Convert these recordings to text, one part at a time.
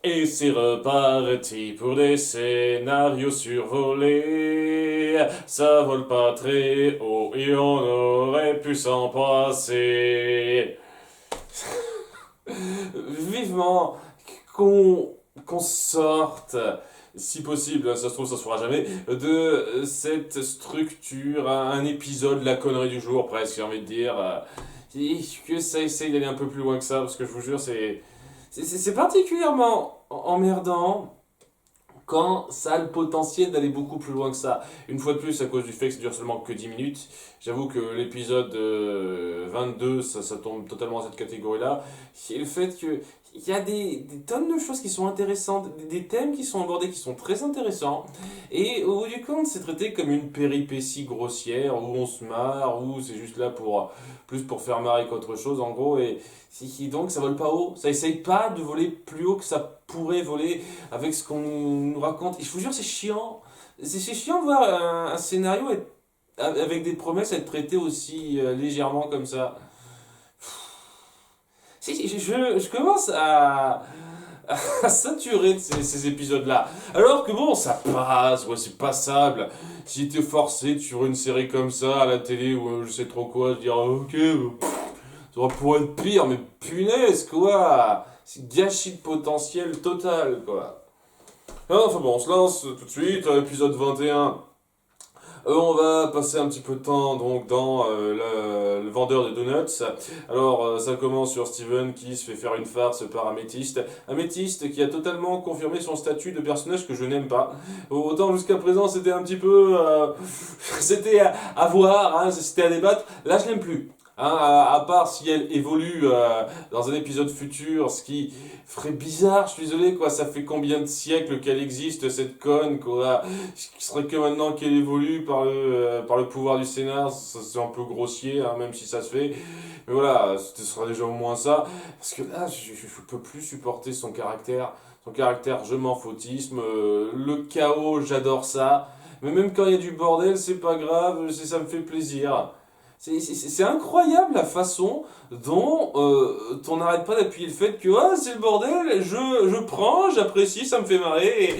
Et c'est reparti pour des scénarios survolés. Ça vole pas très haut et on aurait pu s'en passer. Vivement qu'on sorte, si possible, ça se trouve, ça se fera jamais, de cette structure, un épisode, la connerie du jour, presque, j'ai envie de dire. Et que ça essaye d'aller un peu plus loin que ça, parce que je vous jure, c'est particulièrement emmerdant quand ça a le potentiel d'aller beaucoup plus loin que ça. Une fois de plus, à cause du fait que ça dure seulement que 10 minutes, j'avoue que l'épisode 22, ça tombe totalement dans cette catégorie-là. Et le fait que il y a des tonnes de choses qui sont intéressantes, des thèmes qui sont abordés qui sont très intéressants, et au bout du compte, c'est traité comme une péripétie grossière, où on se marre, où c'est juste là pour plus pour faire marrer qu'autre chose, en gros, et donc ça vole pas haut, ça essaye pas de voler plus haut que ça pourrait voler avec ce qu'on nous raconte. Et je vous jure, c'est chiant. C'est chiant de voir un scénario avec des promesses être traité aussi légèrement comme ça. Je commence à saturer de ces épisodes-là. Alors que bon, ça passe, ouais, c'est passable. Si t'es forcé sur une série comme ça à la télé ou je sais trop quoi, je dirais ok, ça aurait pu être pire, mais punaise quoi. C'est gâchis de potentiel total quoi. Enfin bon, on se lance tout de suite, épisode 21. On va passer un petit peu de temps donc dans le vendeur de donuts. Alors ça commence sur Steven qui se fait faire une farce par Améthyste. Améthyste qui a totalement confirmé son statut de personnage que je n'aime pas. Autant jusqu'à présent c'était un petit peu... c'était à voir, hein, c'était à débattre. Là je l'aime plus. Hein, à part si elle évolue dans un épisode futur, ce qui ferait bizarre, je suis désolé, quoi. Ça fait combien de siècles qu'elle existe, cette conne, quoi. Ce serait que maintenant qu'elle évolue par le pouvoir du scénar, c'est un peu grossier, hein, même si ça se fait. Mais voilà, ce sera déjà au moins ça. Parce que là, je peux plus supporter son caractère. Son caractère, je m'en foutisme. Le chaos, j'adore ça. Mais même quand il y a du bordel, c'est pas grave, ça me fait plaisir. C'est incroyable la façon dont on n'arrête pas d'appuyer le fait que ah, c'est le bordel, je prends, j'apprécie, ça me fait marrer. Et,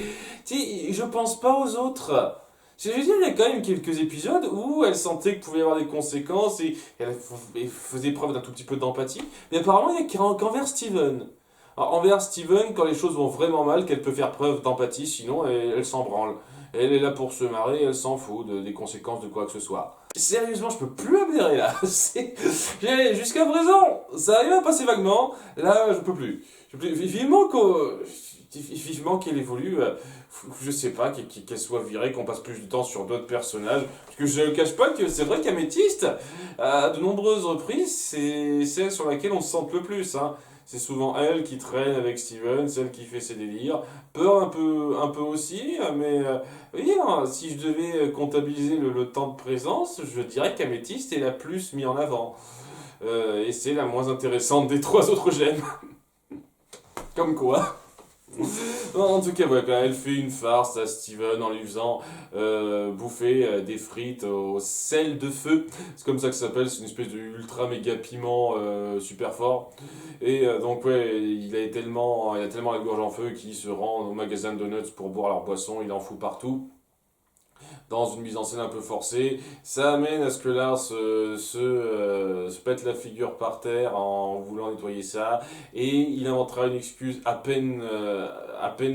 tu sais, je pense pas aux autres. Je veux dire, il y a quand même quelques épisodes où elle sentait qu'il pouvait y avoir des conséquences et elle faisait preuve d'un tout petit peu d'empathie. Mais apparemment, il n'y a qu'envers Steven. Alors, envers Steven, quand les choses vont vraiment mal, qu'elle peut faire preuve d'empathie, sinon elle s'en branle. Elle est là pour se marrer, elle s'en fout des conséquences de quoi que ce soit. Sérieusement, je peux plus adhérer là. Jusqu'à présent, ça arrive à passer vaguement. Là, je peux plus. Vivement qu'elle évolue. Je sais pas, qu'elle soit virée, qu'on passe plus de temps sur d'autres personnages. Parce que je ne cache pas que c'est vrai qu'Améthyste, à de nombreuses reprises, c'est celle sur laquelle on se sente le plus. Hein. C'est souvent elle qui traîne avec Steven, celle qui fait ses délires. Peur un peu aussi, mais oui, hein, si je devais comptabiliser le temps de présence, je dirais qu'Améthyste est la plus mise en avant. Et c'est la moins intéressante des trois autres gemmes. Comme quoi. En tout cas, ouais, bah, elle fait une farce à Steven en lui faisant bouffer des frites au sel de feu. C'est comme ça que ça s'appelle, c'est une espèce de ultra méga piment super fort. Et donc, ouais, il a tellement la gorge en feu qu'il se rend au magasin de donuts pour boire leur boisson, il en fout partout dans une mise en scène un peu forcée. Ça amène à ce que Lars se pète la figure par terre en voulant nettoyer ça. Et il inventera une excuse à peine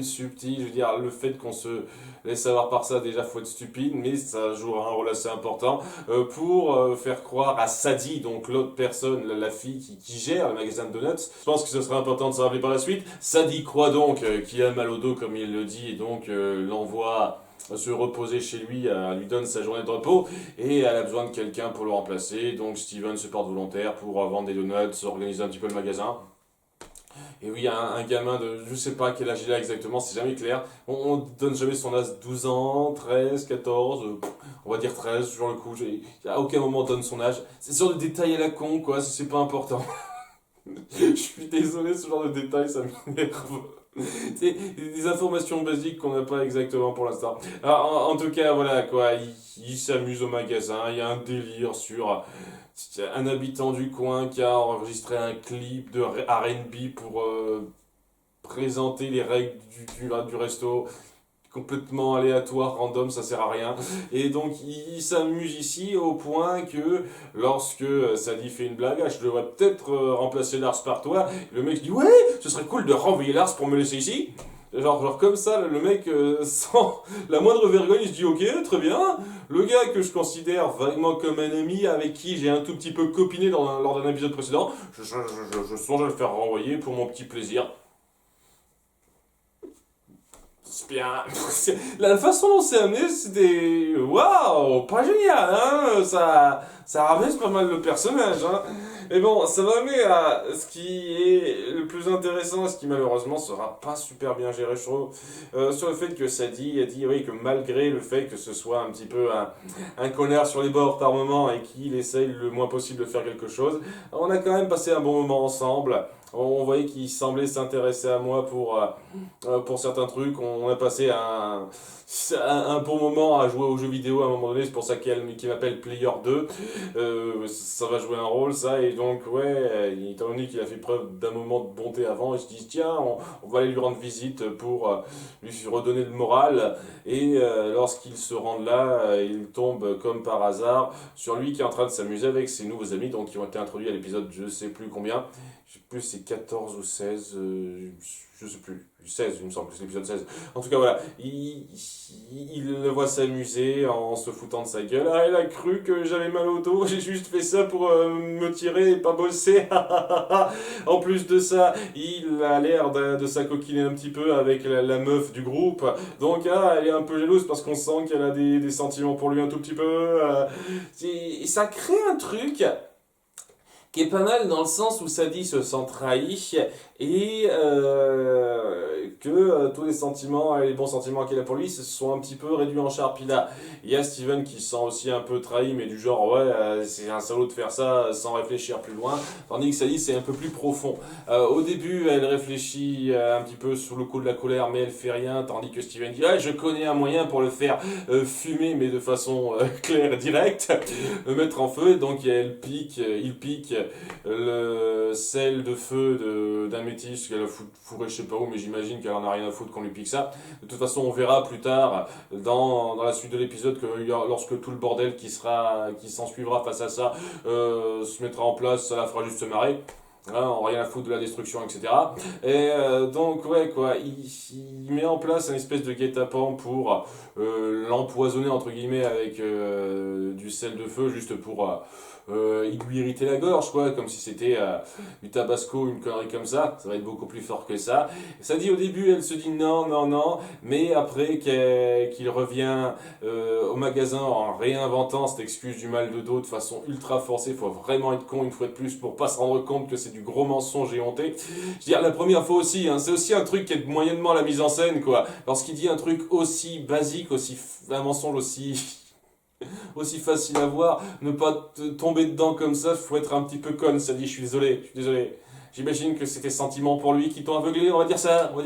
subtile. Je veux dire, le fait qu'on se laisse avoir par ça, déjà, faut être stupide, mais ça jouera un rôle assez important pour faire croire à Sadie, donc l'autre personne, la fille qui gère le magasin de donuts. Je pense que ce sera important de se rappeler par la suite. Sadie croit donc qu'il a mal au dos, comme il le dit, et donc l'envoie se reposer chez lui, elle lui donne sa journée de repos et elle a besoin de quelqu'un pour le remplacer. Donc Steven se porte volontaire pour vendre des donuts, organiser un petit peu le magasin. Et oui, un gamin de, je sais pas quel âge il a exactement, c'est jamais clair. On donne jamais son âge, 12 ans, 13, 14, on va dire 13, sur le coup. À aucun moment on donne son âge. C'est sur des détails à la con, quoi, c'est pas important. Je suis désolé, ce genre de détails, ça m'énerve. C'est des informations basiques qu'on n'a pas exactement pour l'instant. En tout cas, voilà quoi, il s'amuse au magasin, il y a un délire sur un habitant du coin qui a enregistré un clip de R&B présenter les règles du resto complètement aléatoire, random, ça sert à rien. Et donc il s'amuse ici au point que lorsque Sadie fait une blague, ah, je devrais peut-être remplacer Lars par toi, le mec dit ouais, ce serait cool de renvoyer Lars pour me laisser ici. Genre comme ça, le mec, sans la moindre vergogne, il se dit ok, très bien. Le gars que je considère vaguement comme un ami, avec qui j'ai un tout petit peu copiné lors d'un épisode précédent, je songe à le faire renvoyer pour mon petit plaisir. C'est bien. La façon dont c'est amené, c'était. Waouh! Pas génial, hein? Ça rabaisse pas mal le personnage, hein? Mais bon, ça va amener à ce qui est le plus intéressant, ce qui malheureusement sera pas super bien géré, je trouve, sur le fait que Sadie a dit oui, que malgré le fait que ce soit un petit peu un connard sur les bords par moment et qu'il essaye le moins possible de faire quelque chose, on a quand même passé un bon moment ensemble. On voyait qu'il semblait s'intéresser à moi pour certains trucs. On a passé un bon moment à jouer aux jeux vidéo à un moment donné. C'est pour ça qu'il m'appelle Player 2. Ça va jouer un rôle, ça. Et donc, ouais, étant donné qu'il a fait preuve d'un moment de bonté avant, il se dit tiens, on va aller lui rendre visite pour lui redonner le moral. Et lorsqu'il se rend là, il tombe comme par hasard sur lui qui est en train de s'amuser avec ses nouveaux amis, donc qui ont été introduits à l'épisode je sais plus combien. Je sais plus c'est 14 ou 16, je sais plus. 16, il me semble que c'est l'épisode 16. En tout cas, voilà, il le voit s'amuser en se foutant de sa gueule. Ah, elle a cru que j'avais mal au dos, j'ai juste fait ça pour me tirer et pas bosser. En plus de ça, il a l'air de s'acoquiner un petit peu avec la meuf du groupe. Donc, elle est un peu jalouse parce qu'on sent qu'elle a des sentiments pour lui un tout petit peu. Et ça crée un truc qui est pas mal dans le sens où Sadie se sent trahie et que tous les sentiments, les bons sentiments qu'elle a pour lui se sont un petit peu réduits en char. Puis là, il y a Steven qui se sent aussi un peu trahi, mais du genre ouais, c'est un salaud de faire ça sans réfléchir plus loin, tandis que Sadie c'est un peu plus profond. Au début, elle réfléchit un petit peu sous le coup de la colère, mais elle fait rien, tandis que Steven dit ah, je connais un moyen pour le faire fumer, mais de façon claire et directe, le mettre en feu. Donc il pique le sel de feu d'un métis qu'elle a fourré je sais pas où, mais j'imagine qu'elle en a rien à foutre qu'on lui pique ça. De toute façon, on verra plus tard dans la suite de l'épisode que lorsque tout le bordel qui s'en suivra face à ça se mettra en place, ça la fera juste se marrer. Hein, rien à foutre de la destruction, etc. Et donc, ouais, quoi, il met en place une espèce de guet-apens pour l'empoisonner, entre guillemets, avec du sel de feu, juste pour il lui irritait la gorge, quoi, comme si c'était du tabasco, une connerie comme ça. Ça va être beaucoup plus fort que ça. Ça dit au début, elle se dit non, non, non, mais après qu'il revient au magasin en réinventant cette excuse du mal de dos de façon ultra forcée, faut vraiment être con une fois de plus pour pas se rendre compte que c'est du gros mensonge et honté. Je veux dire, la première fois aussi, hein, c'est aussi un truc qui est moyennement la mise en scène, quoi. Lorsqu'il dit un truc aussi basique, un mensonge aussi facile à voir, ne pas tomber dedans comme ça, faut être un petit peu conne. Ça dit, je suis désolé. J'imagine que c'était sentiment pour lui qui t'ont aveuglé, on va dire ça. Donc,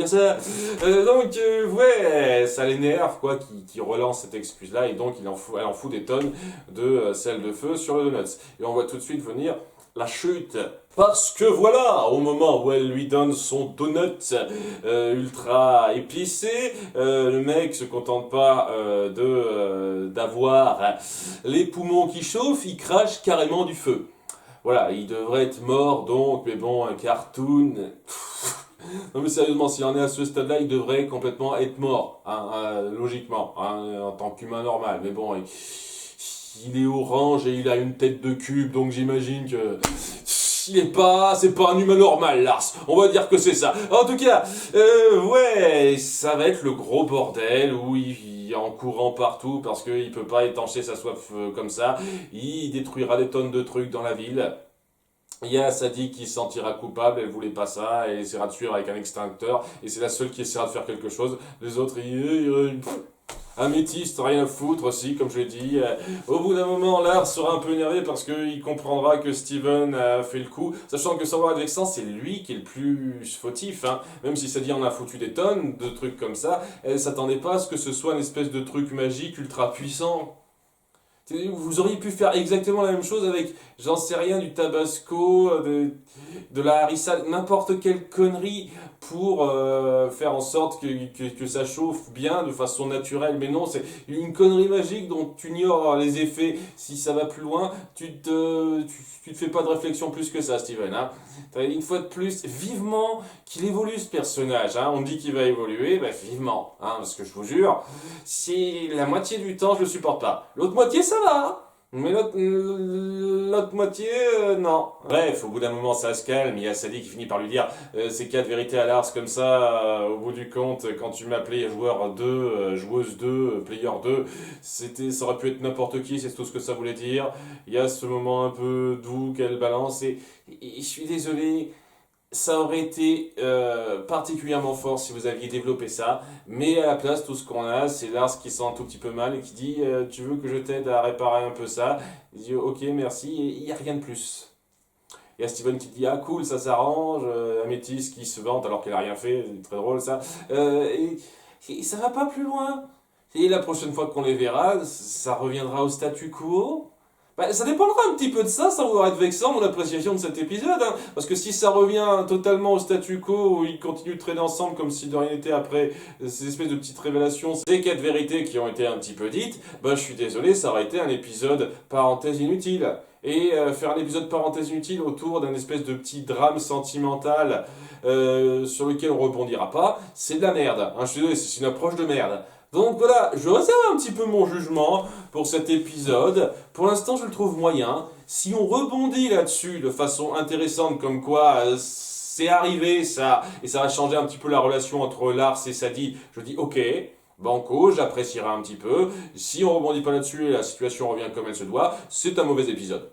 ouais, ça l'énerve, quoi, qui relance cette excuse-là, et donc elle en fout des tonnes de sel de feu sur le donuts. Et on voit tout de suite venir la chute. Parce que voilà, au moment où elle lui donne son donut ultra épicé, le mec se contente pas d'avoir les poumons qui chauffent, il crache carrément du feu. Voilà, il devrait être mort donc, mais bon, un cartoon. Non mais sérieusement, s'il en est à ce stade-là, il devrait complètement être mort, hein, logiquement, hein, en tant qu'humain normal. Mais bon, il est orange et il a une tête de cube, donc j'imagine que c'est pas un humain normal, Lars. On va dire que c'est ça. En tout cas, ouais, ça va être le gros bordel où il est en courant partout parce qu'il peut pas étancher sa soif comme ça. Il détruira des tonnes de trucs dans la ville. Il y a Sadie qui se sentira coupable, elle voulait pas ça, elle essaiera de suivre avec un extincteur, et c'est la seule qui essaiera de faire quelque chose. Les autres, améthyste, rien à foutre aussi, comme je l'ai dit. Au bout d'un moment, Lars sera un peu énervé parce qu'il comprendra que Steven a fait le coup, sachant que sans voir avec ça, c'est lui qui est le plus fautif, hein. Même si Sadie en a foutu des tonnes de trucs comme ça, elle s'attendait pas à ce que ce soit une espèce de truc magique ultra puissant. Vous auriez pu faire exactement la même chose avec, j'en sais rien, du tabasco, de la harissa, n'importe quelle connerie pour faire en sorte que ça chauffe bien de façon naturelle. Mais non, c'est une connerie magique dont tu ignores les effets. Si ça va plus loin, tu te fais pas de réflexion plus que ça, Steven. Hein. Une fois de plus, vivement qu'il évolue ce personnage. Hein. On dit qu'il va évoluer, bah, vivement. Hein, parce que je vous jure, si la moitié du temps je le supporte pas, l'autre moitié ça va. Hein. Mais l'autre moitié, non. Bref, au bout d'un moment, ça se calme. Il y a Sadie qui finit par lui dire ces 4 vérités à Lars comme ça, au bout du compte, quand tu m'appelais joueur 2, joueuse 2, player 2, ça aurait pu être n'importe qui, c'est tout ce que ça voulait dire. Il y a ce moment un peu doux qu'elle balance et je suis désolé. Ça aurait été particulièrement fort si vous aviez développé ça, mais à la place, tout ce qu'on a, c'est Lars qui sent un tout petit peu mal et qui dit tu veux que je t'aide à réparer un peu ça? Il dit ok, merci, et il n'y a rien de plus. Il y a Steven qui dit ah cool, ça s'arrange, Améthyste qui se vante alors qu'elle a rien fait, c'est très drôle ça, et ça va pas plus loin. Et la prochaine fois qu'on les verra, ça reviendra au statu quo. Bah, ça dépendra un petit peu de ça, sans vouloir être vexant, mon appréciation de cet épisode. Hein. Parce que si ça revient totalement au statu quo, où ils continuent de traîner ensemble comme si de rien n'était après ces espèces de petites révélations, ces 4 vérités qui ont été un petit peu dites, bah je suis désolé, ça aurait été un épisode parenthèse inutile. Et faire un épisode parenthèse inutile autour d'un espèce de petit drame sentimental sur lequel on rebondira pas, c'est de la merde. Hein, je suis désolé, c'est une approche de merde. Donc voilà, je réserve un petit peu mon jugement pour cet épisode. Pour l'instant, je le trouve moyen. Si on rebondit là-dessus de façon intéressante, comme quoi c'est arrivé ça, et ça va changer un petit peu la relation entre Lars et Sadie, je dis ok, banco, j'apprécierai un petit peu. Si on rebondit pas là-dessus et la situation revient comme elle se doit, c'est un mauvais épisode.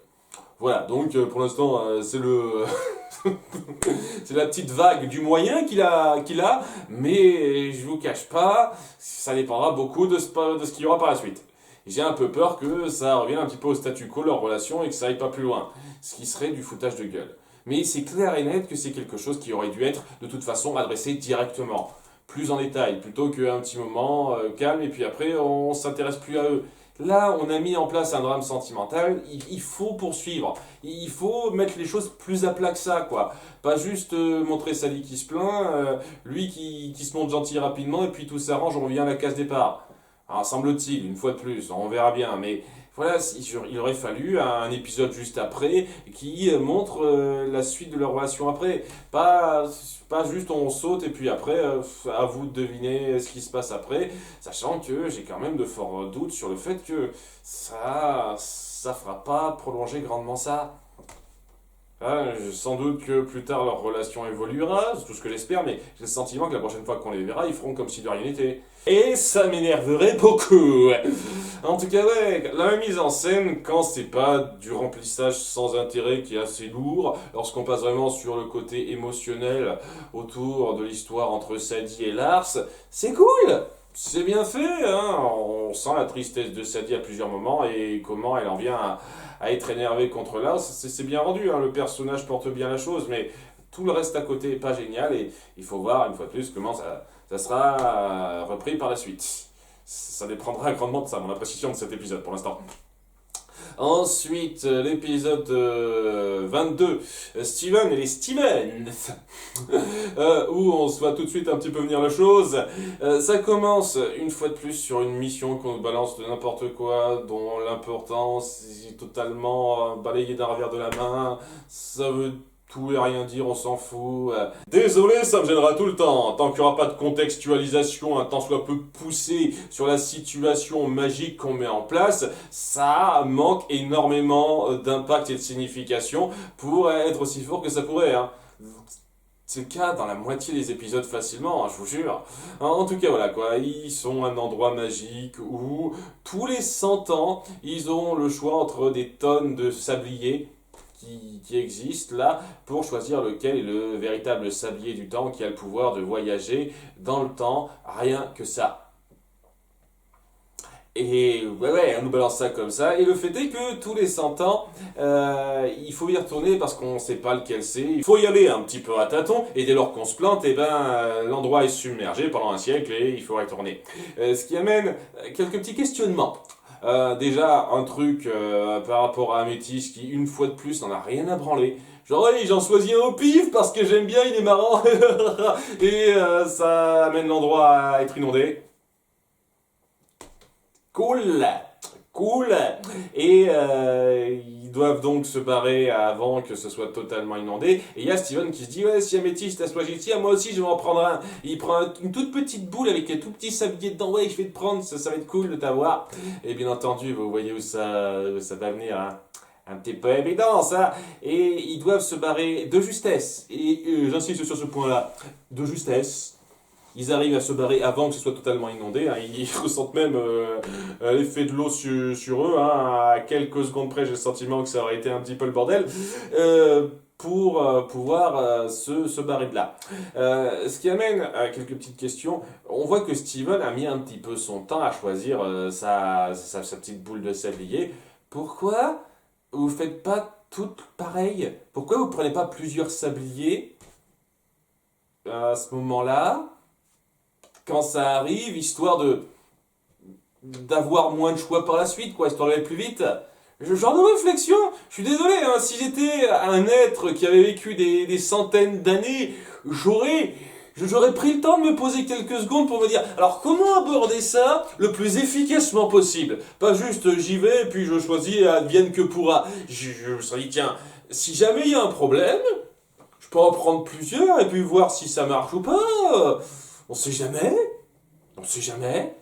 Voilà, donc pour l'instant, c'est le... c'est la petite vague du moyen qu'il a, mais je vous cache pas, ça dépendra beaucoup de ce qu'il y aura par la suite. J'ai un peu peur que ça revienne un petit peu au statu quo, leur relation, et que ça aille pas plus loin, ce qui serait du foutage de gueule. Mais c'est clair et net que c'est quelque chose qui aurait dû être de toute façon adressé directement, plus en détail, plutôt qu'un petit moment calme, et puis après on s'intéresse plus à eux. Là, on a mis en place un drame sentimental, il faut poursuivre. Il faut mettre les choses plus à plat que ça, quoi. Pas juste montrer Sally qui se plaint, lui qui se montre gentil rapidement, et puis tout s'arrange, on revient à la case départ. Alors, semble-t-il, une fois de plus, on verra bien, mais voilà, il aurait fallu un épisode juste après qui montre la suite de leur relation après. Pas juste on saute et puis après, à vous de deviner ce qui se passe après, sachant que j'ai quand même de forts doutes sur le fait que ça fera pas prolonger grandement ça. Sans doute que plus tard leur relation évoluera, c'est tout ce que j'espère, mais j'ai le sentiment que la prochaine fois qu'on les verra, ils feront comme si de rien n'était. Et ça m'énerverait beaucoup. En tout cas, ouais, la mise en scène, quand c'est pas du remplissage sans intérêt qui est assez lourd, lorsqu'on passe vraiment sur le côté émotionnel autour de l'histoire entre Sadie et Lars, c'est cool. C'est bien fait, hein. On sent la tristesse de Sadie à plusieurs moments et comment elle en vient à être énervée contre Lars. C'est bien rendu, hein. Le personnage porte bien la chose, mais tout le reste à côté est pas génial et il faut voir une fois de plus comment ça sera repris par la suite. Ça dépendra grandement de ça, mon appréciation de cet épisode pour l'instant. Ensuite, l'épisode 22, Steven et les Stevens, où on se voit tout de suite un petit peu venir la chose. Ça commence une fois de plus sur une mission qu'on nous balance de n'importe quoi, dont l'importance est totalement balayée d'un revers de la main. Ça veut tout et rien dire, on s'en fout. Désolé, ça me gênera tout le temps. Tant qu'il n'y aura pas de contextualisation un tant soit peu poussée sur la situation magique qu'on met en place, ça manque énormément d'impact et de signification pour être aussi fort que ça pourrait. Hein. C'est le cas dans la moitié des épisodes facilement, hein, je vous jure. En tout cas, voilà quoi, ils sont un endroit magique où tous les 100 ans, ils ont le choix entre des tonnes de sabliers qui existe là pour choisir lequel est le véritable sablier du temps qui a le pouvoir de voyager dans le temps, rien que ça. Et ouais, on nous balance ça comme ça. Et le fait est que tous les 100 ans, il faut y retourner parce qu'on ne sait pas lequel c'est. Il faut y aller un petit peu à tâtons. Et dès lors qu'on se plante, l'endroit est submergé pendant un siècle et il faut y retourner. Ce qui amène quelques petits questionnements. Déjà, un truc par rapport à Améthyste qui, une fois de plus, n'en a rien à branler. Genre, oui, j'en choisis un au pif parce que j'aime bien, il est marrant. Et ça amène l'endroit à être inondé. Cool, cool. Et ils doivent donc se barrer avant que ce soit totalement inondé. Et il y a Steven qui se dit, ouais, si Améthyste a choisi ici, moi aussi je vais en prendre un. Il prend une toute petite boule avec un tout petit sablier dedans. Ouais, je vais te prendre, ça va être cool de t'avoir. Et bien entendu, vous voyez où ça va venir, hein. Un petit peu évident, ça. Et ils doivent se barrer de justesse. Et j'insiste sur ce point-là, de justesse. Ils arrivent à se barrer avant que ce soit totalement inondé, hein. Ils ressentent même l'effet de l'eau sur eux, hein. À quelques secondes près, j'ai le sentiment que ça aurait été un petit peu le bordel. Pour pouvoir se barrer de là. Ce qui amène à quelques petites questions. On voit que Steven a mis un petit peu son temps à choisir sa petite boule de sablier. Pourquoi vous faites pas toutes pareilles? Pourquoi vous prenez pas plusieurs sabliers à ce moment-là, quand ça arrive, histoire d'avoir moins de choix par la suite, quoi, histoire d'aller plus vite? Genre de réflexion, je suis désolé, hein, si j'étais un être qui avait vécu des centaines d'années, j'aurais pris le temps de me poser quelques secondes pour me dire, alors comment aborder ça le plus efficacement possible? Pas juste j'y vais et puis je choisis advienne que pourra. Je me serais dit, tiens, si jamais il y a un problème, je peux en prendre plusieurs et puis voir si ça marche ou pas. On sait jamais. On sait jamais.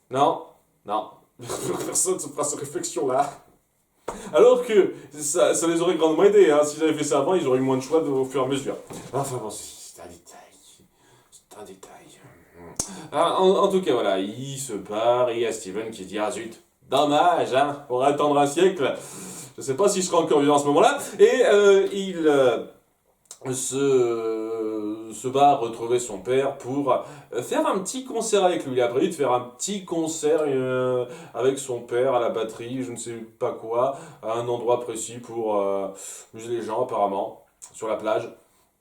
Non, non. Personne ne se fera cette réflexion-là. Alors que ça les aurait grandement aidés, hein. S'ils avaient fait ça avant, ils auraient eu moins de choix au fur et à mesure. Enfin bon, c'est un détail. C'est un détail. En tout cas, voilà, il se part et il y a Steven qui dit, ah zut, dommage, hein, on va attendre un siècle. Je sais pas si je serai encore vivant à ce moment-là. Et il se bat retrouver son père pour faire un petit concert avec lui. Il a prévu de faire un petit concert avec son père à la batterie, je ne sais pas quoi, à un endroit précis pour amuser les gens apparemment, sur la plage.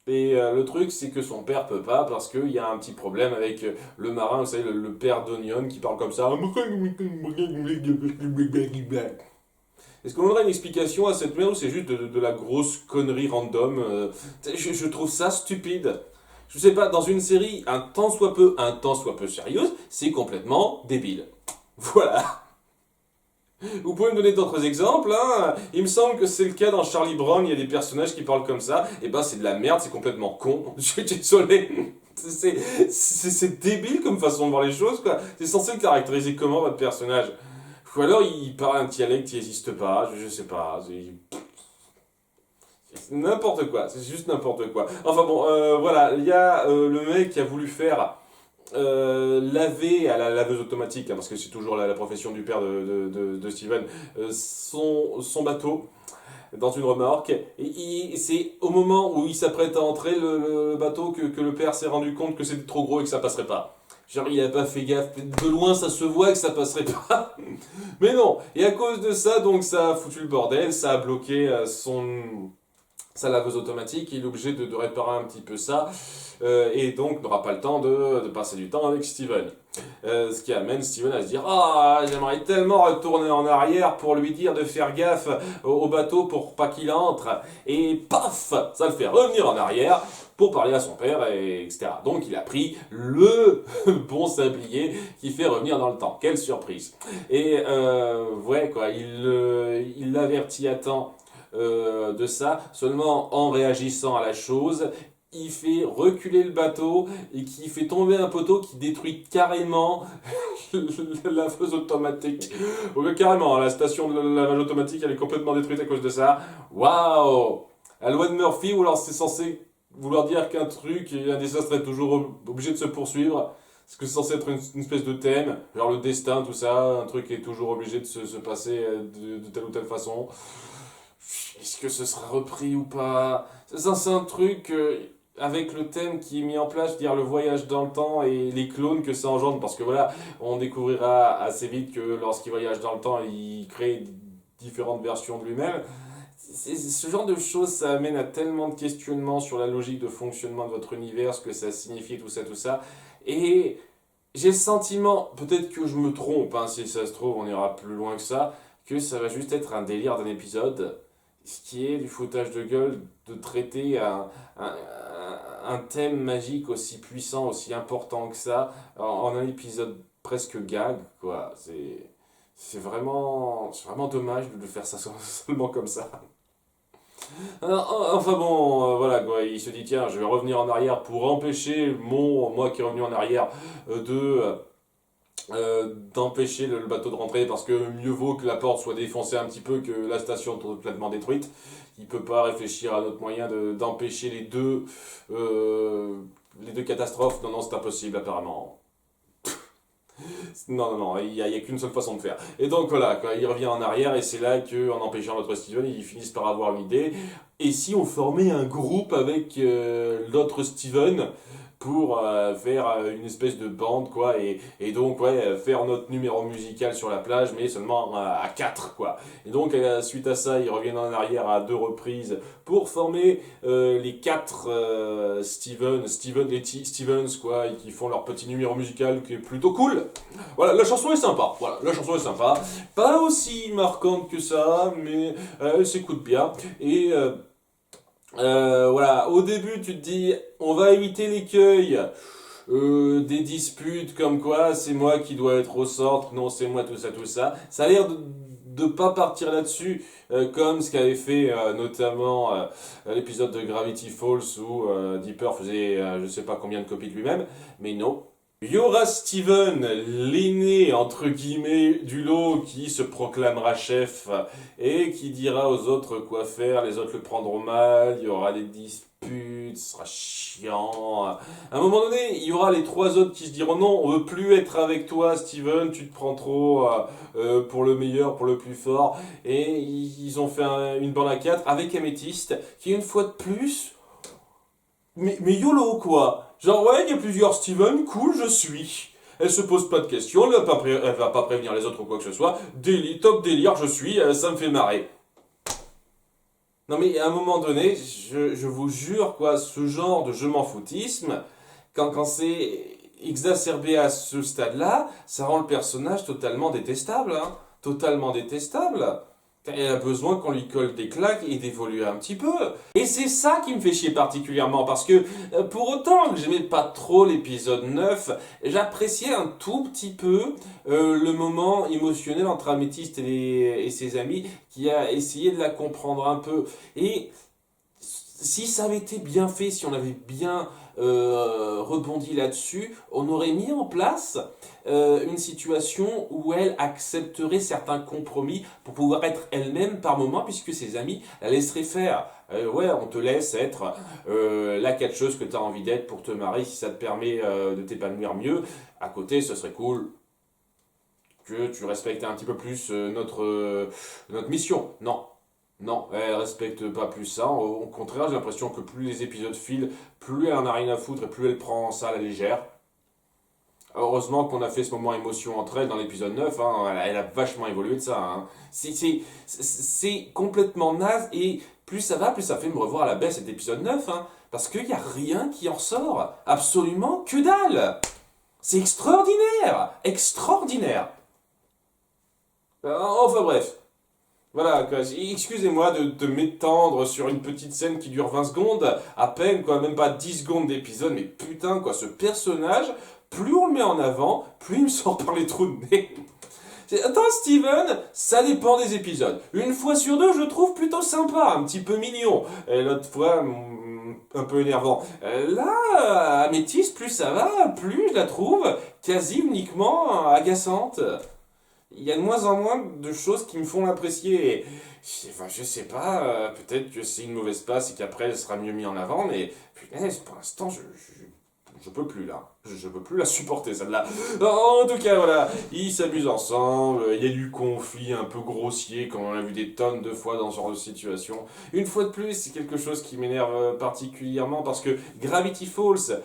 Et le truc, c'est que son père peut pas parce qu'il y a un petit problème avec le marin, vous savez, le père d'Onion qui parle comme ça. Est-ce qu'on aurait une explication à cette merde ou c'est juste de la grosse connerie random? Je trouve ça stupide. Je sais pas, dans une série un tant soit peu sérieuse, c'est complètement débile. Voilà. Vous pouvez me donner d'autres exemples, hein? Il me semble que c'est le cas dans Charlie Brown, il y a des personnages qui parlent comme ça. Et ben c'est de la merde, c'est complètement con. Je suis désolé. C'est débile comme façon de voir les choses, quoi. C'est censé le caractériser comment, votre personnage? Ou alors il parle un dialecte qui n'existe pas, je sais pas. C'est n'importe quoi, c'est juste n'importe quoi. Enfin bon, voilà, il y a le mec qui a voulu faire laver à la laveuse automatique, hein, parce que c'est toujours la profession du père de Steven, son bateau dans une remorque. Et c'est au moment où il s'apprête à entrer le bateau que le père s'est rendu compte que c'était trop gros et que ça passerait pas. Genre, il a pas fait gaffe. De loin, ça se voit que ça passerait pas. Mais non. Et à cause de ça, donc, ça a foutu le bordel. Ça a bloqué sa laveuse automatique. Il est obligé de réparer un petit peu ça. Et donc, n'aura pas le temps de passer du temps avec Steven. Ce qui amène Steven à se dire, ah, j'aimerais tellement retourner en arrière pour lui dire de faire gaffe au bateau pour pas qu'il entre. Et paf, ça le fait revenir en arrière pour parler à son père, etc. Donc il a pris le bon sablier qui fait revenir dans le temps. Quelle surprise. Et ouais, quoi, il l'avertit à temps de ça, seulement en réagissant à la chose. Il fait reculer le bateau et qui fait tomber un poteau qui détruit carrément la laveuse automatique. Donc, carrément, la station de lavage automatique, elle est complètement détruite à cause de ça. Waouh! La loi de Murphy, ou alors c'est censé vouloir dire qu'un truc, un désastre est toujours obligé de se poursuivre. Est-ce que c'est censé être une espèce de thème, genre le destin, tout ça, un truc qui est toujours obligé de se passer de telle ou telle façon. Est-ce que ce sera repris ou pas? Ça, c'est un truc avec le thème qui est mis en place, dire le voyage dans le temps et les clones que ça engendre, parce que voilà, on découvrira assez vite que lorsqu'il voyage dans le temps, il crée différentes versions de lui-même. Ce genre de choses, ça amène à tellement de questionnements sur la logique de fonctionnement de votre univers, ce que ça signifie, tout ça, tout ça. Et j'ai le sentiment, peut-être que je me trompe, hein, si ça se trouve, on ira plus loin que ça, que ça va juste être un délire d'un épisode, ce qui est du foutage de gueule, de traiter un, un thème magique aussi puissant, aussi important que ça, en un épisode presque gag, quoi. C'est vraiment dommage de faire ça seulement comme ça. Enfin bon, voilà quoi, il se dit tiens, je vais revenir en arrière pour empêcher moi qui est revenu en arrière, d'empêcher le bateau de rentrer parce que mieux vaut que la porte soit défoncée un petit peu que la station complètement détruite. Il peut pas réfléchir à d'autres moyens d'empêcher les deux catastrophes. Non, non, c'est impossible apparemment. Non, non, non, il y a qu'une seule façon de faire. Et donc voilà, quoi, il revient en arrière et c'est là qu'en empêchant l'autre Steven, ils finissent par avoir une idée. Et si on formait un groupe avec l'autre Steven pour faire une espèce de bande, quoi, et donc, ouais, faire notre numéro musical sur la plage, mais seulement à 4, quoi. Et donc, suite à ça, ils reviennent en arrière à 2 reprises pour former les 4 Stevens, quoi, et qui font leur petit numéro musical qui est plutôt cool. Voilà, la chanson est sympa. Voilà, la chanson est sympa. Pas aussi marquante que ça, mais elle s'écoute bien. Et voilà, au début, tu te dis, on va éviter l'écueil des disputes comme quoi c'est moi qui dois être au centre, non, c'est moi, tout ça, tout ça. Ça a l'air de pas partir là-dessus, comme ce qu'avait fait notamment l'épisode de Gravity Falls où Dipper faisait je sais pas combien de copies de lui-même, mais non. Il y aura Steven, l'aîné entre guillemets du lot, qui se proclamera chef et qui dira aux autres quoi faire, les autres le prendront mal, il y aura des disputes, ce sera chiant. À un moment donné, il y aura les 3 autres qui se diront non, on veut plus être avec toi Steven, tu te prends trop pour le meilleur, pour le plus fort. Et ils ont fait une bande à 4 avec Améthyste, qui une fois de plus mais YOLO quoi. Genre ouais, il y a plusieurs Steven, cool, je suis. Elle se pose pas de questions, elle va pas prévenir les autres ou quoi que ce soit. Top délire, je suis, ça me fait marrer. Non mais à un moment donné, je vous jure quoi, ce genre de je m'en foutisme, quand c'est exacerbé à ce stade-là, ça rend le personnage totalement détestable, hein. Totalement détestable. Elle a besoin qu'on lui colle des claques et d'évoluer un petit peu. Et c'est ça qui me fait chier particulièrement, parce que pour autant que j'aimais pas trop l'épisode 9, j'appréciais un tout petit peu le moment émotionnel entre Améthyste et ses amis, qui a essayé de la comprendre un peu. Et si ça avait été bien fait, si on avait bien rebondi là-dessus, on aurait mis en place une situation où elle accepterait certains compromis pour pouvoir être elle-même par moment, puisque ses amis la laisseraient faire. Ouais, on te laisse être la catcheuse que tu as envie d'être pour te marier, si ça te permet de t'épanouir mieux. À côté, ce serait cool que tu respectes un petit peu plus notre mission. Non. Non, elle respecte pas plus ça. Au contraire, j'ai l'impression que plus les épisodes filent, plus elle en a rien à foutre et plus elle prend ça à la légère. Heureusement qu'on a fait ce moment émotion entre elles dans l'épisode 9, hein. Elle a vachement évolué de ça, hein. C'est complètement naze et plus ça va, plus ça fait me revoir à la baisse cet épisode 9, hein. Parce qu'il n'y a rien qui en sort. Absolument que dalle. C'est extraordinaire. Extraordinaire. Enfin bref. Voilà, quoi. Excusez-moi de m'étendre sur une petite scène qui dure 20 secondes, à peine, quoi, même pas 10 secondes d'épisode, mais putain, quoi, ce personnage, plus on le met en avant, plus il me sort par les trous de nez. Attends, Steven, ça dépend des épisodes. Une fois sur deux, je le trouve plutôt sympa, un petit peu mignon. Et l'autre fois, un peu énervant. Là, Améthyste, plus ça va, plus je la trouve quasi uniquement agaçante. Il y a de moins en moins de choses qui me font l'apprécier. Enfin, je sais pas, peut-être que c'est une mauvaise passe et qu'après elle sera mieux mise en avant, mais punaise, pour l'instant, je peux plus là. Je peux plus la supporter celle-là. En tout cas, voilà, ils s'amusent ensemble, il y a du conflit un peu grossier, comme on l'a vu des tonnes de fois dans ce genre de situation. Une fois de plus, c'est quelque chose qui m'énerve particulièrement parce que Gravity Falls,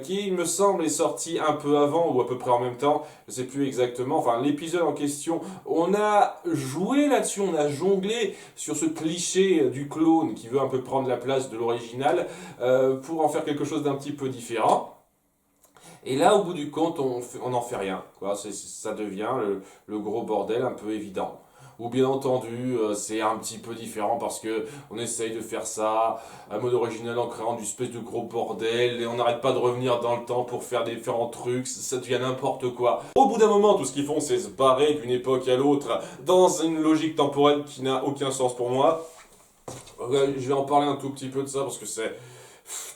qui il me semble est sorti un peu avant ou à peu près en même temps, je sais plus exactement, enfin l'épisode en question, on a joué là-dessus, on a jonglé sur ce cliché du clone qui veut un peu prendre la place de l'original pour en faire quelque chose d'un petit peu différent. Et là, au bout du compte, on n'en fait rien, quoi. Ça devient le gros bordel un peu évident. Ou bien entendu, c'est un petit peu différent parce que on essaye de faire ça à mode original en créant du espèce de gros bordel et on n'arrête pas de revenir dans le temps pour faire différents trucs, ça devient n'importe quoi. Au bout d'un moment, tout ce qu'ils font, c'est se barrer d'une époque à l'autre dans une logique temporelle qui n'a aucun sens pour moi. Je vais en parler un tout petit peu de ça parce que c'est...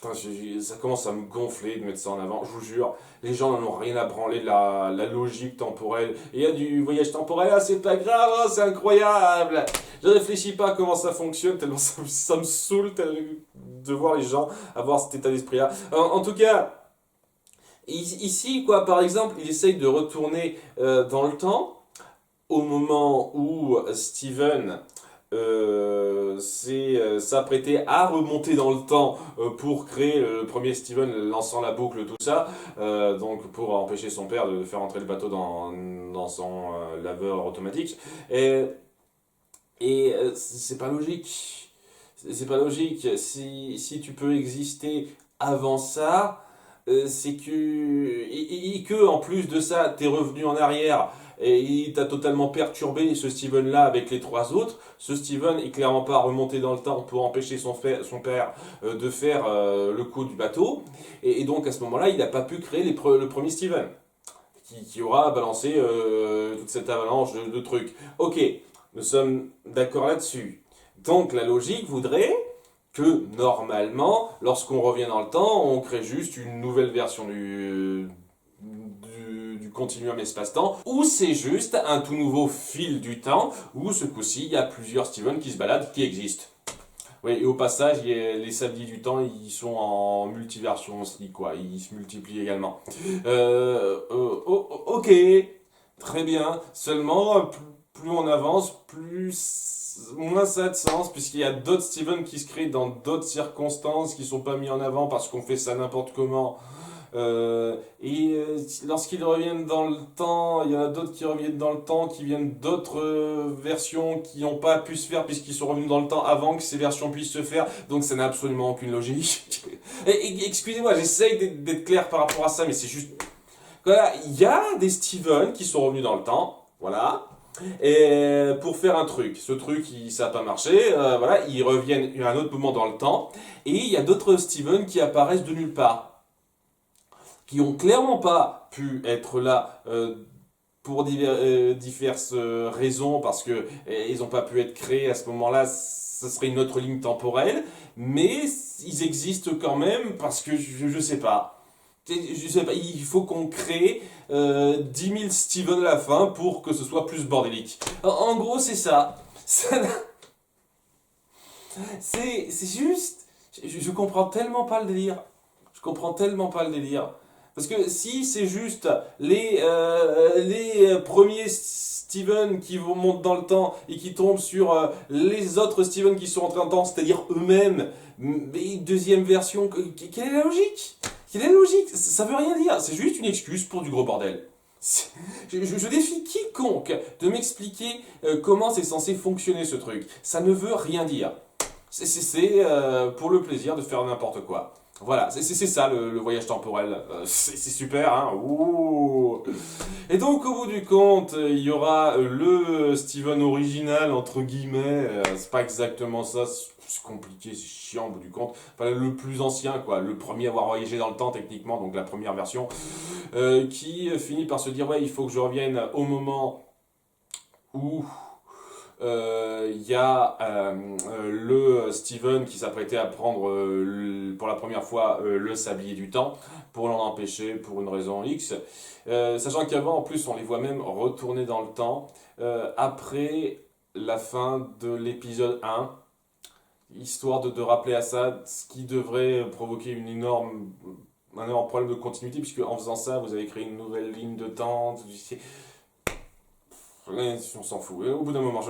Putain, ça commence à me gonfler de mettre ça en avant, je vous jure. Les gens n'en ont rien à branler de la logique temporelle. Et il y a du voyage temporel, ah, c'est pas grave, oh, c'est incroyable. Je réfléchis pas à comment ça fonctionne, tellement ça me saoule de voir les gens avoir cet état d'esprit-là. En tout cas, ici, quoi, par exemple, il essaye de retourner dans le temps au moment où Steven s'apprêter à remonter dans le temps pour créer le premier Steven lançant la boucle, tout ça, donc pour empêcher son père de faire entrer le bateau dans son laveur automatique. C'est pas logique. C'est pas logique. Si tu peux exister avant ça, c'est que... Et que, en plus de ça, t'es revenu en arrière et il t'a totalement perturbé ce Steven-là avec les trois autres. Ce Steven est clairement pas remonté dans le temps pour empêcher son père de faire le coup du bateau. Et donc à ce moment-là, il n'a pas pu créer le premier Steven qui aura balancé toute cette avalanche de trucs. Ok, nous sommes d'accord là-dessus. Donc la logique voudrait que normalement, lorsqu'on revient dans le temps, on crée juste une nouvelle version du continuum espace-temps, ou c'est juste un tout nouveau fil du temps, où ce coup-ci, il y a plusieurs Steven qui se baladent, qui existent. Oui, et au passage, les sabliers du temps, ils sont en multiversion aussi, quoi. Ils se multiplient également. Ok, très bien. Seulement, plus on avance, moins ça a de sens, puisqu'il y a d'autres Steven qui se créent dans d'autres circonstances qui sont pas mis en avant parce qu'on fait ça n'importe comment. Lorsqu'ils reviennent dans le temps, il y en a d'autres qui reviennent dans le temps, qui viennent d'autres versions qui n'ont pas pu se faire puisqu'ils sont revenus dans le temps avant que ces versions puissent se faire. Donc ça n'a absolument aucune logique. Excusez-moi, j'essaye d'être clair par rapport à ça, mais c'est juste... Voilà, il y a des Steven qui sont revenus dans le temps, voilà. Et pour faire un truc, ce truc ça n'a pas marché, voilà, ils reviennent à un autre moment dans le temps, et il y a d'autres Steven qui apparaissent de nulle part, qui ont clairement pas pu être là pour diverses raisons, parce que ils n'ont pas pu être créés à ce moment-là, ce serait une autre ligne temporelle, mais ils existent quand même parce que je sais pas. Je sais pas, il faut qu'on crée 10 000 Steven à la fin pour que ce soit plus bordélique. En gros, c'est ça. C'est juste... Je comprends tellement pas le délire. Je comprends tellement pas le délire. Parce que si c'est juste les premiers Steven qui vont monter dans le temps et qui tombent sur les autres Steven qui sont rentrés dans le temps, c'est-à-dire eux-mêmes, mais deuxième version, quelle est la logique? Quelle est la logique? Ça veut rien dire, c'est juste une excuse pour du gros bordel. Je défie quiconque de m'expliquer comment c'est censé fonctionner ce truc. Ça ne veut rien dire. C'est pour le plaisir de faire n'importe quoi. Voilà, c'est ça le voyage temporel. C'est super, hein. Ouh. Et donc, au bout du compte, il y aura le Steven original, entre guillemets. C'est pas exactement ça, c'est compliqué, c'est chiant au bout du compte. Enfin, le plus ancien, quoi. Le premier à avoir voyagé dans le temps, techniquement, donc la première version. Qui finit par se dire, ouais, il faut que je revienne au moment où... il y a le Steven qui s'apprêtait à prendre pour la première fois le sablier du temps pour l'en empêcher pour une raison X. Sachant qu'avant, en plus, on les voit même retourner dans le temps après la fin de l'épisode 1, histoire de rappeler à ça ce qui devrait provoquer un énorme problème de continuité, puisque en faisant ça, vous avez créé une nouvelle ligne de temps. On s'en fout. Au bout d'un moment,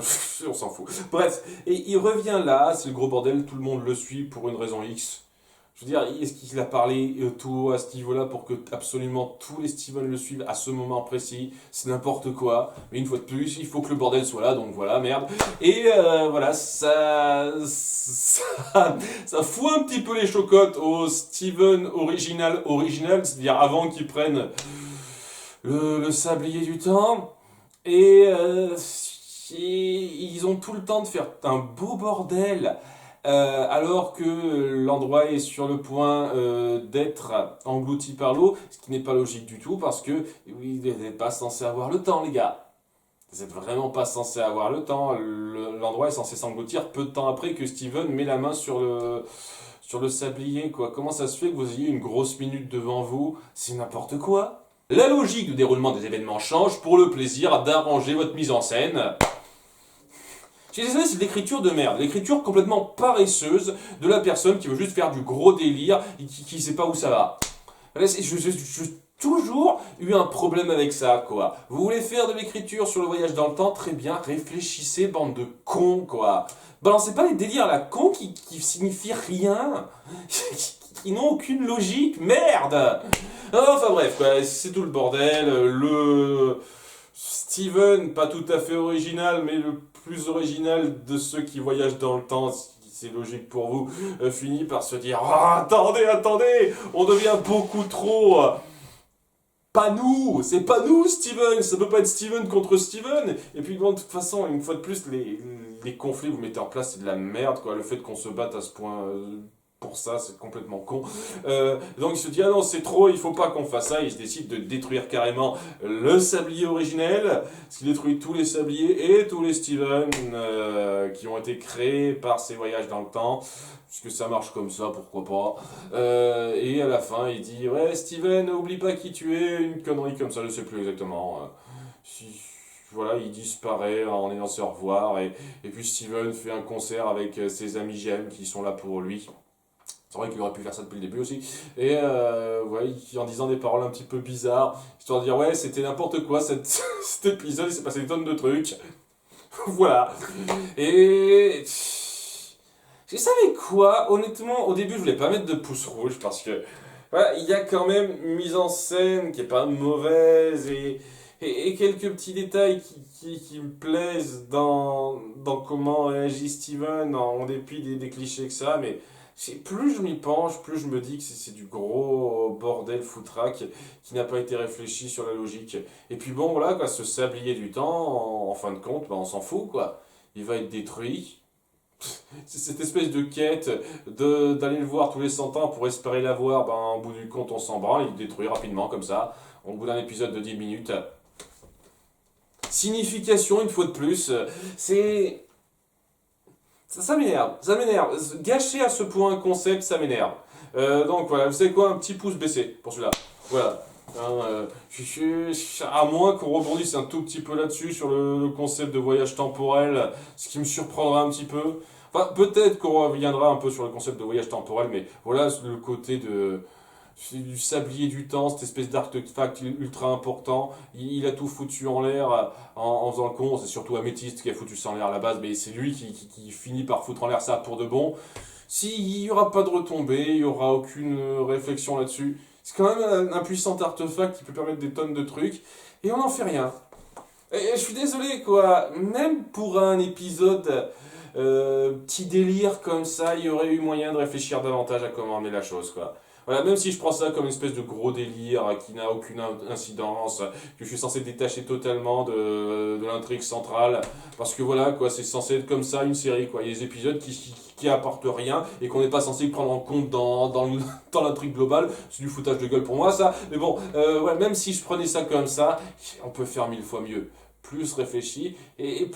on s'en fout. Bref, et il revient là, c'est le gros bordel, tout le monde le suit pour une raison X. Je veux dire, est-ce qu'il a parlé tout à ce niveau-là pour que absolument tous les Steven le suivent à ce moment précis? C'est n'importe quoi. Mais une fois de plus, il faut que le bordel soit là, donc voilà, merde. Et voilà, ça fout un petit peu les chocottes au Steven original, c'est-à-dire avant qu'il prenne le sablier du temps. Et ils ont tout le temps de faire un beau bordel. Alors que l'endroit est sur le point d'être englouti par l'eau, ce qui n'est pas logique du tout parce que oui, vous n'êtes pas censé avoir le temps, les gars. Vous n'êtes vraiment pas censé avoir le temps. L'endroit est censé s'engloutir peu de temps après que Steven met la main sur le sablier, quoi. Comment ça se fait que vous ayez une grosse minute devant vous? C'est n'importe quoi. La logique de déroulement des événements change pour le plaisir d'arranger votre mise en scène. Je suis désolé, c'est de l'écriture de merde, l'écriture complètement paresseuse de la personne qui veut juste faire du gros délire et qui sait pas où ça va. J'ai toujours eu un problème avec ça, quoi. Vous voulez faire de l'écriture sur le voyage dans le temps, très bien, réfléchissez, bande de cons, quoi. Balancez pas les délires à la con qui signifient rien, qui n'ont aucune logique, merde. Enfin bref, quoi, c'est tout le bordel, le Steven, pas tout à fait original, mais le plus original de ceux qui voyagent dans le temps, c'est logique pour vous, finit par se dire ah, attendez, on devient beaucoup trop. Pas nous, c'est pas nous Steven, ça peut pas être Steven contre Steven. Et puis bon, de toute façon, une fois de plus, les conflits que vous mettez en place, c'est de la merde, quoi. Le fait qu'on se batte à ce point. Pour ça, c'est complètement con. Donc il se dit, ah non, c'est trop, il faut pas qu'on fasse ça. Il se décide de détruire carrément le sablier originel, ce qui détruit tous les sabliers et tous les Steven qui ont été créés par ces voyages dans le temps. Puisque ça marche comme ça, pourquoi pas. Et à la fin, il dit, ouais, Steven, oublie pas qui tu es, une connerie comme ça, je sais plus exactement. Voilà, il disparaît en ayant se revoir. Et puis Steven fait un concert avec ses amis gemmes qui sont là pour lui. C'est vrai qu'il aurait pu faire ça depuis le début aussi. Et ouais, en disant des paroles un petit peu bizarres, histoire de dire ouais, c'était n'importe quoi cet épisode, il s'est passé des tonnes de trucs. Voilà. Et vous savez quoi, honnêtement, au début je voulais pas mettre de pouce rouge parce que voilà, il y a quand même une mise en scène qui est pas mauvaise et quelques petits détails qui me plaisent dans comment réagit Steven en dépit des clichés que ça, mais plus je m'y penche, plus je me dis que c'est du gros bordel foutraque qui n'a pas été réfléchi sur la logique. Et puis bon, voilà, quoi, ce sablier du temps, en fin de compte, bah, on s'en fout, quoi. Il va être détruit. C'est cette espèce de quête d'aller le voir tous les 100 ans pour espérer l'avoir, ben, au bout du compte, on s'en branle, il est détruit rapidement, comme ça, au bout d'un épisode de 10 minutes. Signification, une fois de plus, c'est... Ça m'énerve. Gâcher à ce point un concept, ça m'énerve. Donc voilà, vous savez quoi, un petit pouce baissé pour celui-là. Voilà. À moins qu'on rebondisse un tout petit peu là-dessus sur le concept de voyage temporel, ce qui me surprendra un petit peu. Enfin, peut-être qu'on reviendra un peu sur le concept de voyage temporel, mais voilà le côté du sablier du temps, cette espèce d'artefact ultra important. Il a tout foutu en l'air en faisant le con. C'est surtout Améthyste qui a foutu ça en l'air à la base, mais c'est lui qui finit par foutre en l'air ça pour de bon. S'il n'y aura pas de retombée, il n'y aura aucune réflexion là-dessus. C'est quand même un puissant artefact qui peut permettre des tonnes de trucs, et on n'en fait rien. Et je suis désolé, quoi. Même pour un épisode petit délire comme ça, il y aurait eu moyen de réfléchir davantage à comment emmener la chose, quoi. Voilà, même si je prends ça comme une espèce de gros délire qui n'a aucune incidence, que je suis censé détacher totalement de l'intrigue centrale, parce que voilà, quoi, c'est censé être comme ça une série, quoi. Il y a des épisodes qui apportent rien et qu'on n'est pas censé prendre en compte dans l'intrigue globale. C'est du foutage de gueule pour moi, ça. Mais bon, ouais, même si je prenais ça comme ça, on peut faire 1000 fois mieux. Plus réfléchi et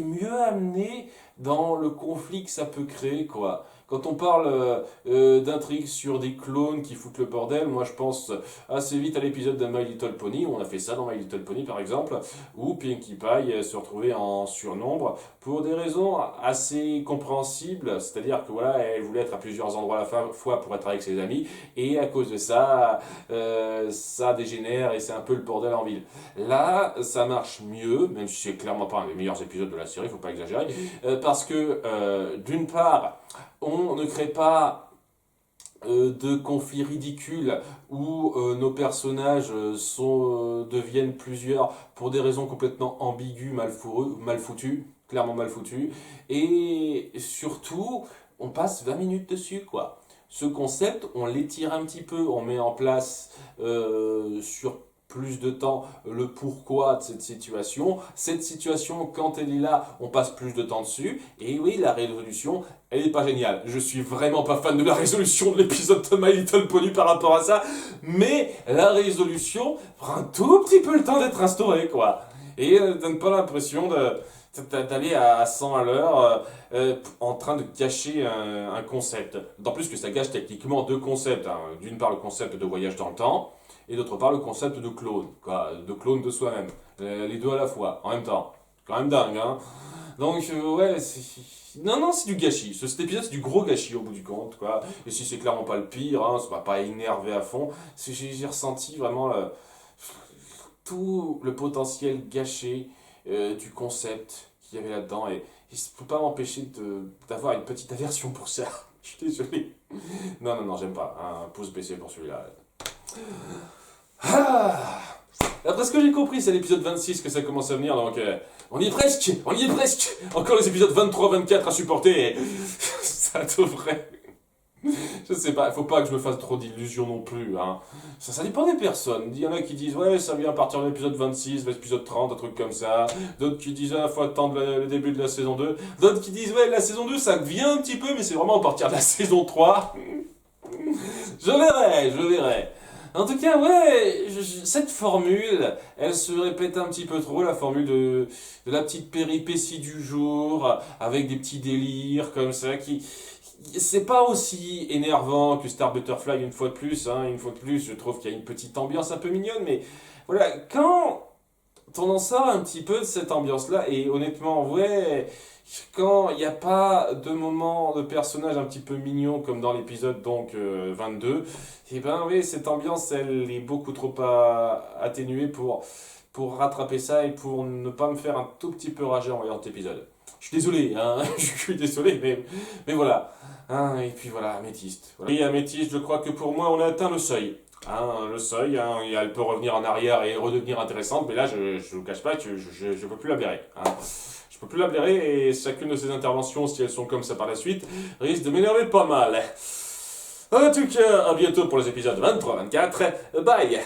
mieux amené dans le conflit que ça peut créer, quoi. Quand on parle d'intrigues sur des clones qui foutent le bordel, moi je pense assez vite à l'épisode de My Little Pony, où on a fait ça dans My Little Pony par exemple, où Pinkie Pie se retrouvait en surnombre pour des raisons assez compréhensibles, c'est-à-dire que voilà, elle voulait être à plusieurs endroits à la fois pour être avec ses amis, et à cause de ça, ça dégénère et c'est un peu le bordel en ville. Là, ça marche mieux, même si c'est clairement pas un des meilleurs épisodes de la série, faut pas exagérer, parce que d'une part, on ne crée pas de conflits ridicules où nos personnages deviennent plusieurs pour des raisons complètement ambiguës, mal foutues, clairement mal foutues. Et surtout, on passe 20 minutes dessus, quoi. Ce concept, on l'étire un petit peu, on met en place sur plus de temps le pourquoi de cette situation. Cette situation, quand elle est là, on passe plus de temps dessus. Et oui, la résolution, elle n'est pas géniale. Je suis vraiment pas fan de la résolution de l'épisode de My Little Pony par rapport à ça. Mais la résolution prend un tout petit peu le temps d'être instaurée, quoi. Et donne pas l'impression d'aller à 100 à l'heure en train de gâcher un concept. D'autant plus que ça gâche techniquement deux concepts, hein. D'une part le concept de voyage dans le temps, et d'autre part le concept de clone, quoi, de clone de soi-même. Les deux à la fois, en même temps. Quand même dingue, hein. Donc, ouais, non, non, c'est du gâchis. Cet épisode, c'est du gros gâchis au bout du compte, quoi. Et si c'est clairement pas le pire, hein, ça m'a pas énervé à fond. J'ai ressenti vraiment tout le potentiel gâché du concept qu'il y avait là-dedans. Et je peux pas m'empêcher d'avoir une petite aversion pour ça. Je suis désolé. Non, non, non, j'aime pas. Un pouce baissé pour celui-là. Ah, après ce que j'ai compris, c'est l'épisode 26 que ça commence à venir, donc on y est presque, on y est presque. Encore les épisodes 23-24 à supporter, et ça devrait... Je sais pas, il faut pas que je me fasse trop d'illusions non plus, hein. Ça dépend des personnes. Il y en a qui disent, ouais, ça vient à partir de l'épisode 26, l'épisode 30, un truc comme ça. D'autres qui disent, ah, faut attendre le début de la saison 2. D'autres qui disent, ouais, la saison 2, ça vient un petit peu, mais c'est vraiment à partir de la saison 3. Je verrai. En tout cas, ouais, cette formule, elle se répète un petit peu trop, la formule de la petite péripétie du jour, avec des petits délires comme ça, c'est pas aussi énervant que Star Butterfly une fois de plus, hein, une fois de plus, je trouve qu'il y a une petite ambiance un peu mignonne, mais voilà, quand on en sort un petit peu de cette ambiance-là, et honnêtement, ouais, quand il n'y a pas de moment de personnage un petit peu mignon comme dans l'épisode donc 22, et ben oui, cette ambiance, elle est beaucoup trop atténuée pour rattraper ça et pour ne pas me faire un tout petit peu rager en voyant cet épisode. Je suis désolé, hein, je suis désolé, mais voilà. Hein, et puis voilà, Améthyste. Voilà. Et Améthyste, je crois que pour moi, on a atteint le seuil. Hein, le seuil, hein, et elle peut revenir en arrière et redevenir intéressante, mais là, je ne vous cache pas que je ne peux plus la blairer. Hein. Je peux plus la blairer et chacune de ses interventions, si elles sont comme ça par la suite, risque de m'énerver pas mal. En tout cas, à bientôt pour les épisodes 23-24. Bye!